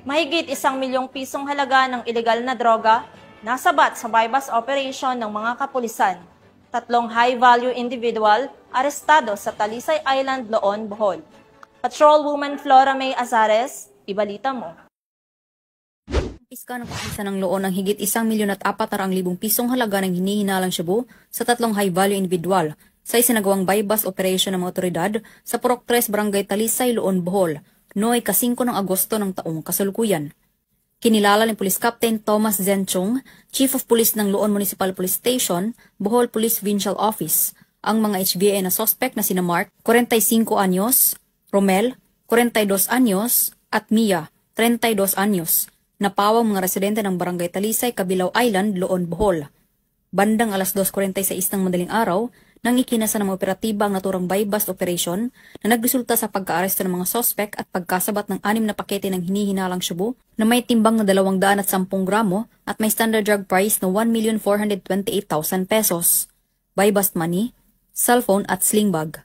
Mahigit 1 milyong pisong halaga ng ilegal na droga nasabat sa bypass operation ng mga kapulisan. 3 high-value individual arestado sa Talisay Island, Loon, Bohol. Patrolwoman Flora May Azares, ibalita mo. Piska ng kapulisan ng Loon ang higit 1,400,000 pisong halaga ng hinihinalang shabu sa 3 high-value individual sa isinagawang bypass operation ng mga otoridad sa Purok 3 Barangay Talisay, Loon, Bohol, noong ika-5 ng Agosto ng taong kasalukuyan. Kinilala ni Police Captain Thomas Zenchong, Chief of Police ng Loon Municipal Police Station, Bohol Police Provincial Office, ang mga HBA na suspect na sina Mark, 45 anyos, Romel, 42 anyos, at Mia, 32 anyos, na pawang mga residente ng Barangay Talisay, Cabilao Island, Loon, Bohol. Bandang alas 2:46 ng madaling araw, nang ikinasa ng mga operatiba ang naturang bypass operation na nagresulta sa pagkaaresto ng mga sospek at pagkasabat ng 6 na pakete ng hinihinalang shabu na may timbang na 210 gramo at may standard drug price na 1,428,000 pesos. Bypass money, cellphone at sling bag.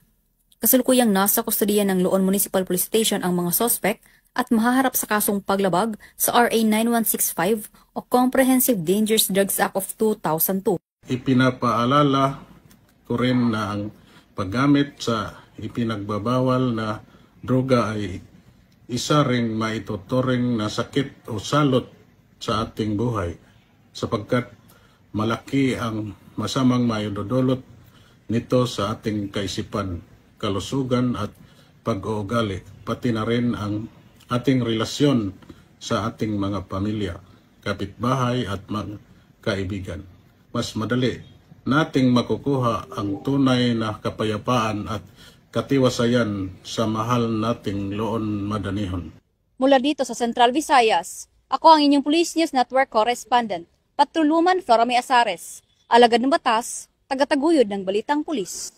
Kasalukuyang nasa kustodiya ng Loon Municipal Police Station ang mga sospek at mahaharap sa kasong paglabag sa RA 9165 o Comprehensive Dangerous Drugs Act of 2002. Ipinapaalala ko rin na ang paggamit sa ipinagbabawal na droga ay isa ring maituturing na sakit o salot sa ating buhay sapagkat malaki ang masamang maidudulot nito sa ating kaisipan, kalusugan at pag-uugali, pati na rin ang ating relasyon sa ating mga pamilya, kapitbahay at mga kaibigan. Mas madali nating makukuha ang tunay na kapayapaan at katiwasayan sa mahal nating Loon Madanihon. Mula dito sa Central Visayas, ako ang inyong Police News Network Correspondent, Patrolwoman Flora May Azares, alagad ng batas, tagataguyod ng balitang pulis.